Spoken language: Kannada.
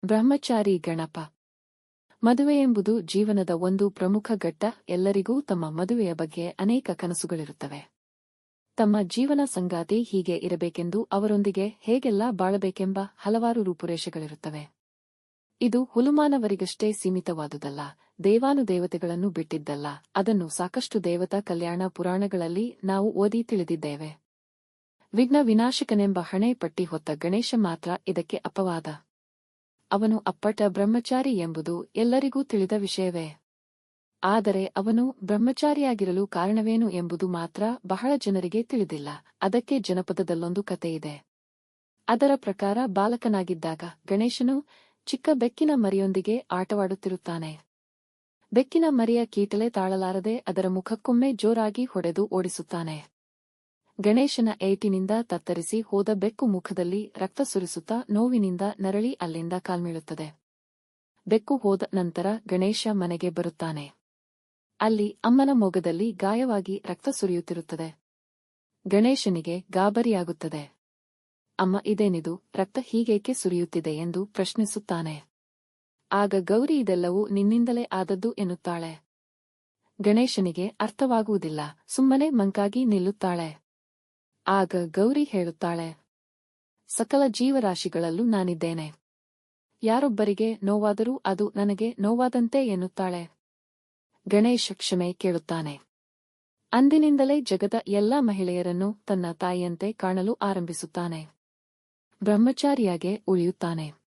ಬ್ರಹ್ಮಚಾರಿ ಗಣಪ. ಮದುವೆಯೆಂಬುದು ಜೀವನದ ಒಂದು ಪ್ರಮುಖ ಘಟ್ಟ. ಎಲ್ಲರಿಗೂ ತಮ್ಮ ಮದುವೆಯ ಬಗ್ಗೆ ಅನೇಕ ಕನಸುಗಳಿರುತ್ತವೆ. ತಮ್ಮ ಜೀವನ ಸಂಗಾತಿ ಹೀಗೆ ಇರಬೇಕೆಂದು, ಅವರೊಂದಿಗೆ ಹೇಗೆಲ್ಲ ಬಾಳಬೇಕೆಂಬ ಹಲವಾರು ರೂಪುರೇಷೆಗಳಿರುತ್ತವೆ. ಇದು ಹುಲುಮಾನವರಿಗಷ್ಟೇ ಸೀಮಿತವಾದುದಲ್ಲ, ದೇವಾನುದೇವತೆಗಳನ್ನು ಬಿಟ್ಟಿದ್ದಲ್ಲ. ಅದನ್ನು ಸಾಕಷ್ಟು ದೇವತಾ ಕಲ್ಯಾಣ ಪುರಾಣಗಳಲ್ಲಿ ನಾವು ಓದಿ ತಿಳಿದಿದ್ದೇವೆ. ವಿಘ್ನ ವಿನಾಶಕನೆಂಬ ಹಣೆ ಪಟ್ಟಿ ಹೊತ್ತ ಗಣೇಶ ಮಾತ್ರ ಇದಕ್ಕೆ ಅಪವಾದ. ಅವನು ಅಪ್ಪಟ ಬ್ರಹ್ಮಚಾರಿ ಎಂಬುದು ಎಲ್ಲರಿಗೂ ತಿಳಿದ ವಿಷಯವೇ. ಆದರೆ ಅವನು ಬ್ರಹ್ಮಚಾರಿಯಾಗಿರಲು ಕಾರಣವೇನು ಎಂಬುದು ಮಾತ್ರ ಬಹಳ ಜನರಿಗೆ ತಿಳಿದಿಲ್ಲ. ಅದಕ್ಕೆ ಜನಪದದಲ್ಲೊಂದು ಕಥೆಯಿದೆ. ಅದರ ಪ್ರಕಾರ ಬಾಲಕನಾಗಿದ್ದಾಗ ಗಣೇಶನು ಚಿಕ್ಕ ಬೆಕ್ಕಿನ ಮರಿಯೊಂದಿಗೆ ಆಟವಾಡುತ್ತಿರುತ್ತಾನೆ. ಬೆಕ್ಕಿನ ಮರಿಯ ಕೀಟಲೆ ತಾಳಲಾರದೆ ಅದರ ಮುಖಕ್ಕೊಮ್ಮೆ ಜೋರಾಗಿ ಹೊಡೆದು ಓಡಿಸುತ್ತಾನೆ. ಗಣೇಶನ ಏಟಿನಿಂದ ತತ್ತರಿಸಿ ಹೋದ ಬೆಕ್ಕು ಮುಖದಲ್ಲಿ ರಕ್ತ ಸುರಿಸುತ್ತಾ ನೋವಿನಿಂದ ನರಳಿ ಅಲ್ಲಿಂದ ಕಾಲ್ಮೀಳುತ್ತದೆ. ಬೆಕ್ಕು ಹೋದ ನಂತರ ಗಣೇಶ ಮನೆಗೆ ಬರುತ್ತಾನೆ. ಅಲ್ಲಿ ಅಮ್ಮನ ಮೊಗದಲ್ಲಿ ಗಾಯವಾಗಿ ರಕ್ತ ಸುರಿಯುತ್ತಿರುತ್ತದೆ. ಗಣೇಶನಿಗೆ ಗಾಬರಿಯಾಗುತ್ತದೆ. ಅಮ್ಮ, ಇದೇನಿದು, ರಕ್ತ ಹೀಗೇಕೆ ಸುರಿಯುತ್ತಿದೆ ಎಂದು ಪ್ರಶ್ನಿಸುತ್ತಾನೆ. ಆಗ ಗೌರಿ ಇದೆಲ್ಲವೂ ನಿನ್ನಿಂದಲೇ ಆದದ್ದು ಎನ್ನುತ್ತಾಳೆ. ಗಣೇಶನಿಗೆ ಅರ್ಥವಾಗುವುದಿಲ್ಲ. ಸುಮ್ಮನೆ ಮಂಕಾಗಿ ನಿಲ್ಲುತ್ತಾಳೆ. ಆಗ ಗೌರಿ ಹೇಳುತ್ತಾಳೆ, ಸಕಲ ಜೀವರಾಶಿಗಳಲ್ಲೂ ನಾನಿದ್ದೇನೆ. ಯಾರೊಬ್ಬರಿಗೆ ನೋವಾದರೂ ಅದು ನನಗೆ ನೋವಾದಂತೆ ಎನ್ನುತ್ತಾಳೆ. ಗಣೇಶ ಕ್ಷಮೆ ಕೇಳುತ್ತಾನೆ. ಅಂದಿನಿಂದಲೇ ಜಗದ ಎಲ್ಲಾ ಮಹಿಳೆಯರನ್ನು ತನ್ನ ತಾಯಿಯಂತೆ ಕಾಣಲು ಆರಂಭಿಸುತ್ತಾನೆ. ಬ್ರಹ್ಮಚಾರಿಯಾಗೆ ಉಳಿಯುತ್ತಾನೆ.